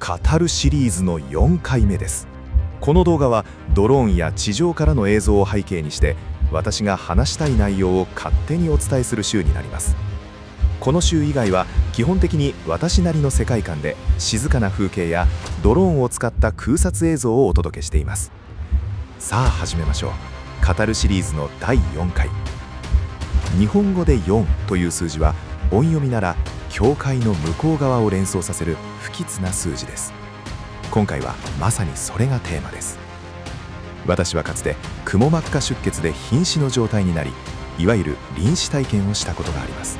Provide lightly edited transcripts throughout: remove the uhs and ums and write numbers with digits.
語るシリーズの4回目です。この動画はドローンや地上からの映像を背景にして私が話したい内容を勝手にお伝えする週になります。この週以外は基本的に私なりの世界観で静かな風景やドローンを使った空撮映像をお届けしています。さあ始めましょう。語るシリーズの第4回。日本語で4という数字は音読みなら境界の向こう側を連想させる不吉な数字です。今回はまさにそれがテーマです。私はかつてくも膜下出血で瀕死の状態になり、いわゆる臨死体験をしたことがあります。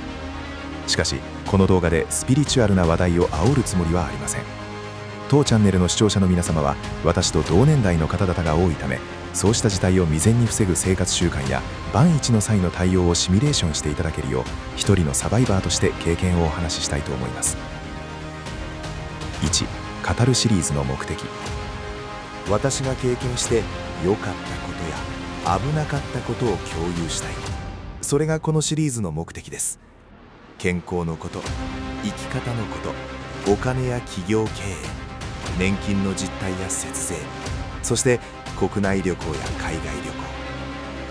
しかしこの動画でスピリチュアルな話題を煽るつもりはありません。当チャンネルの視聴者の皆様は私と同年代の方々が多いため、そうした事態を未然に防ぐ生活習慣や万一の際の対応をシミュレーションしていただけるよう、一人のサバイバーとして経験をお話ししたいと思います。1、語るシリーズの目的。私が経験して良かったことや危なかったことを共有したい。それがこのシリーズの目的です。健康のこと、生き方のこと、お金や企業経営、年金の実態や節税、そして国内旅行や海外旅行、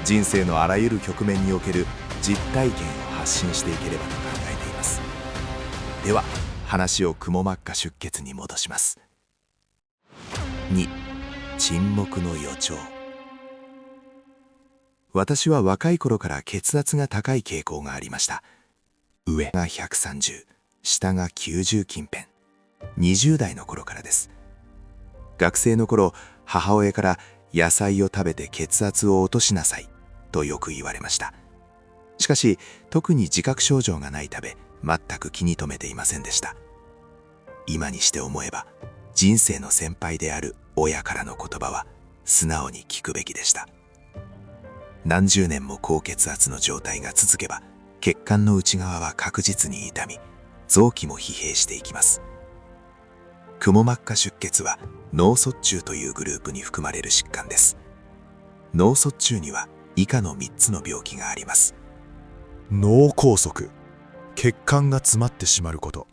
人生のあらゆる局面における実体験を発信していければと考えています。では話をくも膜下出血に戻します。2、沈黙の予兆。私は若い頃から血圧が高い傾向がありました。上が130、下が90近辺。20代の頃からです。学生の頃、母親から野菜を食べて血圧を落としなさいとよく言われました。しかし特に自覚症状がないため全く気に留めていませんでした。今にして思えば人生の先輩である親からの言葉は素直に聞くべきでした。何十年も高血圧の状態が続けば血管の内側は確実に痛み、臓器も疲弊していきます。くも膜下出血は脳卒中というグループに含まれる疾患です。脳卒中には以下の3つの病気があります。脳梗塞、血管が詰まってしまうこと。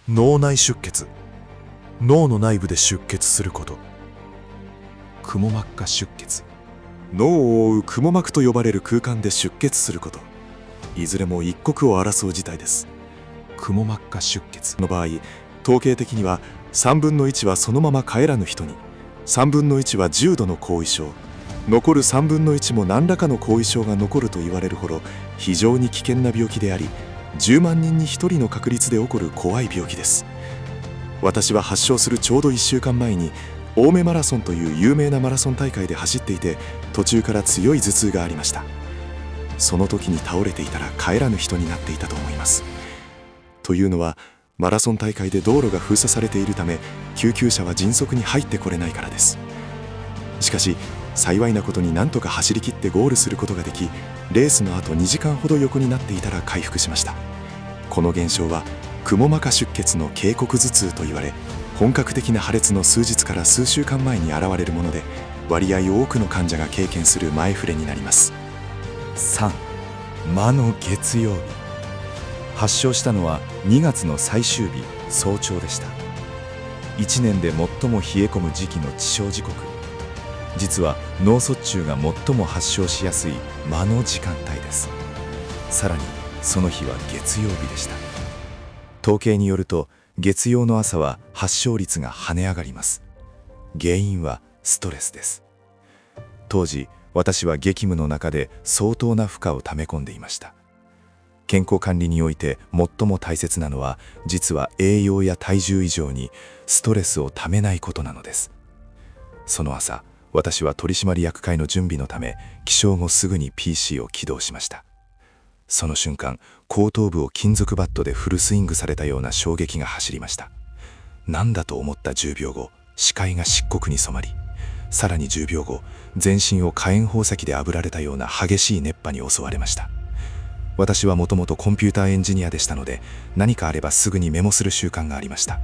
脳内出血、脳の内部で出血すること。くも膜下出血、脳を覆うくも膜と呼ばれる空間で出血すること。いずれも一刻を争う事態です。くも膜下出血の場合、統計的には3分の1はそのまま帰らぬ人に、3分の1は重度の後遺症、残る3分の1も何らかの後遺症が残ると言われるほど非常に危険な病気であり、10万人に1人の確率で起こる怖い病気です。私は発症するちょうど1週間前に青梅マラソンという有名なマラソン大会で走っていて、途中から強い頭痛がありました。その時に倒れていたら帰らぬ人になっていたと思います。というのはマラソン大会で道路が封鎖されているため救急車は迅速に入ってこれないからです。しかし幸いなことになんとか走り切ってゴールすることができ、レースの後2時間ほど横になっていたら回復しました。この現象はくも膜下出血の警告頭痛と言われ、本格的な破裂の数日から数週間前に現れるもので、割合多くの患者が経験する前触れになります。3、魔の月曜日。発症したのは2月の最終日早朝でした。1年で最も冷え込む時期の起床時刻。実は脳卒中が最も発症しやすい魔の時間帯です。さらにその日は月曜日でした。統計によると月曜の朝は発症率が跳ね上がります。原因はストレスです。当時私は激務の中で相当な負荷を溜め込んでいました。健康管理において最も大切なのは実は栄養や体重以上にストレスをためないことなのです。その朝、私は取締役会の準備のため起床後すぐに PC を起動しました。その瞬間、後頭部を金属バットでフルスイングされたような衝撃が走りました。なんだと思った10秒後、視界が漆黒に染まり、さらに10秒後、全身を火炎放射器で炙られたような激しい熱波に襲われました。私はもともとコンピューターエンジニアでしたので、何かあればすぐにメモする習慣がありました。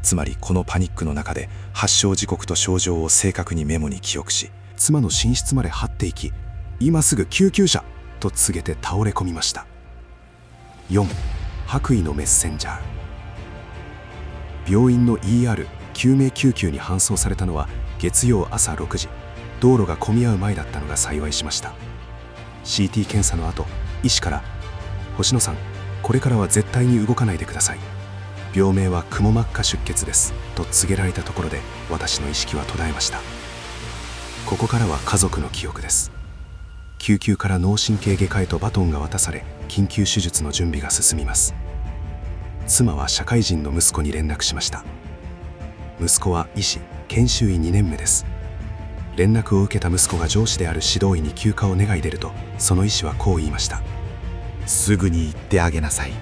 つまりこのパニックの中で発症時刻と症状を正確にメモに記憶し、妻の寝室まで這っていき、今すぐ救急車と告げて倒れ込みました。4、白衣のメッセンジャー。病院の ER 救命救急に搬送されたのは月曜朝6時。道路が混み合う前だったのが幸いしました。 CT 検査の後、医師から「星野さん、これからは絶対に動かないでください。病名はくも膜下出血です」と告げられたところで、私の意識は途絶えました。ここからは家族の記憶です。救急から脳神経外科へとバトンが渡され、緊急手術の準備が進みます。妻は社会人の息子に連絡しました。息子は医師、研修医2年目です。連絡を受けた息子が上司である指導医に休暇を願い出ると、その医師はこう言いました。すぐに行ってあげなさい。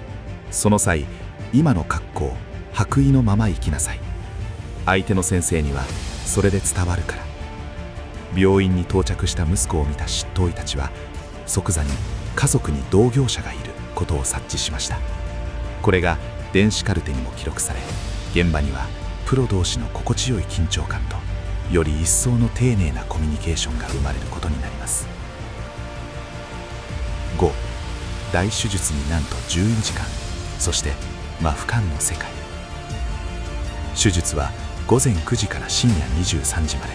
その際、今の格好、白衣のまま行きなさい。相手の先生にはそれで伝わるから。病院に到着した息子を見た執刀医たちは、即座に家族に同業者がいることを察知しました。これが電子カルテにも記録され、現場にはプロ同士の心地よい緊張感と、より一層の丁寧なコミュニケーションが生まれることになります。5、大手術になんと14時間、そしてマフ間の世界。手術は午前9時から深夜23時まで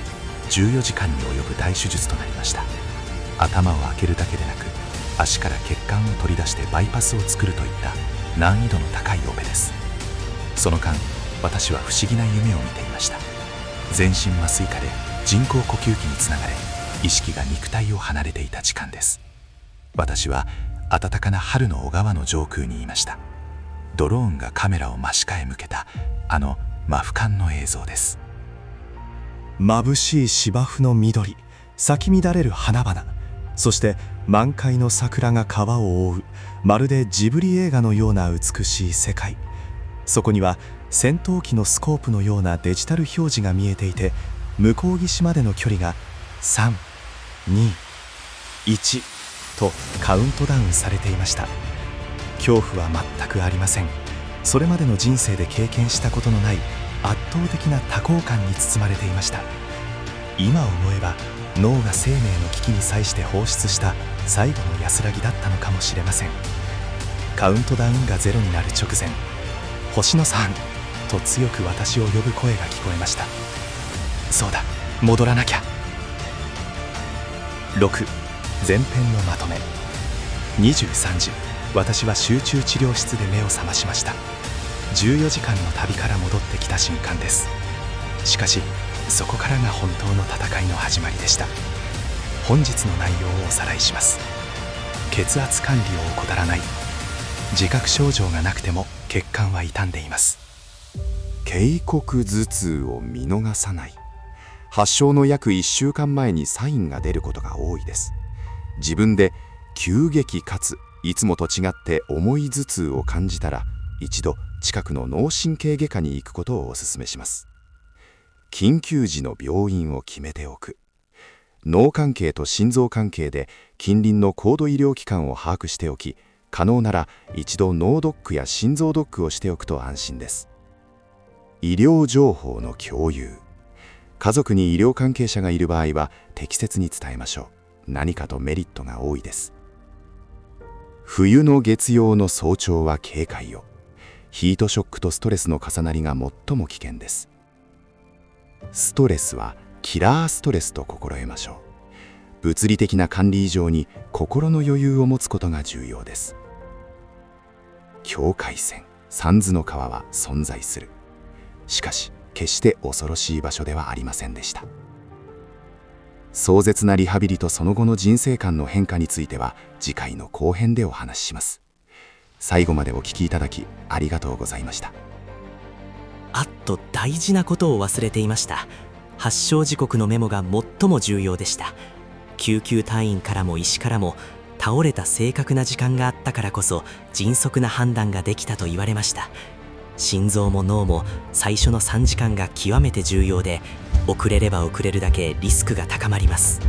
14時間に及ぶ大手術となりました。頭を開けるだけでなく、足から血管を取り出してバイパスを作るといった難易度の高いオペです。その間、私は不思議な夢を見ていました。全身麻酔下で人工呼吸器につながれ、意識が肉体を離れていた時間です。私は暖かな春の小川の上空にいました。ドローンがカメラを真下へ向けたあのマフ間の映像です。眩しい芝生の緑、咲き乱れる花々、そして満開の桜が川を覆う、まるでジブリ映画のような美しい世界。そこには戦闘機のスコープのようなデジタル表示が見えていて、向こう岸までの距離が3、2、1とカウントダウンされていました。恐怖は全くありません。それまでの人生で経験したことのない圧倒的な多幸感に包まれていました。今思えば脳が生命の危機に際して放出した最後の安らぎだったのかもしれません。カウントダウンがゼロになる直前、星野さんと強く私を呼ぶ声が聞こえました。そうだ、戻らなきゃ。6、前編のまとめ。23時、私は集中治療室で目を覚ましました。14時間の旅から戻ってきた瞬間です。しかしそこからが本当の戦いの始まりでした。本日の内容をおさらいします。血圧管理を怠らない。自覚症状がなくても血管は傷んでいます。警告頭痛を見逃さない。発症の約1週間前にサインが出ることが多いです。自分で急激かついつもと違って重い頭痛を感じたら、一度近くの脳神経外科に行くことをお勧めします。緊急時の病院を決めておく。脳関係と心臓関係で近隣の高度医療機関を把握しておき、可能なら一度脳ドックや心臓ドックをしておくと安心です。医療情報の共有。家族に医療関係者がいる場合は適切に伝えましょう。何かとメリットが多いです。冬の月曜の早朝は警戒を。ヒートショックとストレスの重なりが最も危険です。ストレスはキラーストレスと心得ましょう。物理的な管理以上に心の余裕を持つことが重要です。境界線、三途の川は存在する。しかし決して恐ろしい場所ではありませんでした。壮絶なリハビリとその後の人生観の変化については次回の後編でお話しします。最後までお聞きいただきありがとうございました。あっと大事なことを忘れていました。発症時刻のメモが最も重要でした。救急隊員からも医師からも、倒れた正確な時間があったからこそ迅速な判断ができたと言われました。心臓も脳も最初の3時間が極めて重要で、遅れれば遅れるだけリスクが高まります。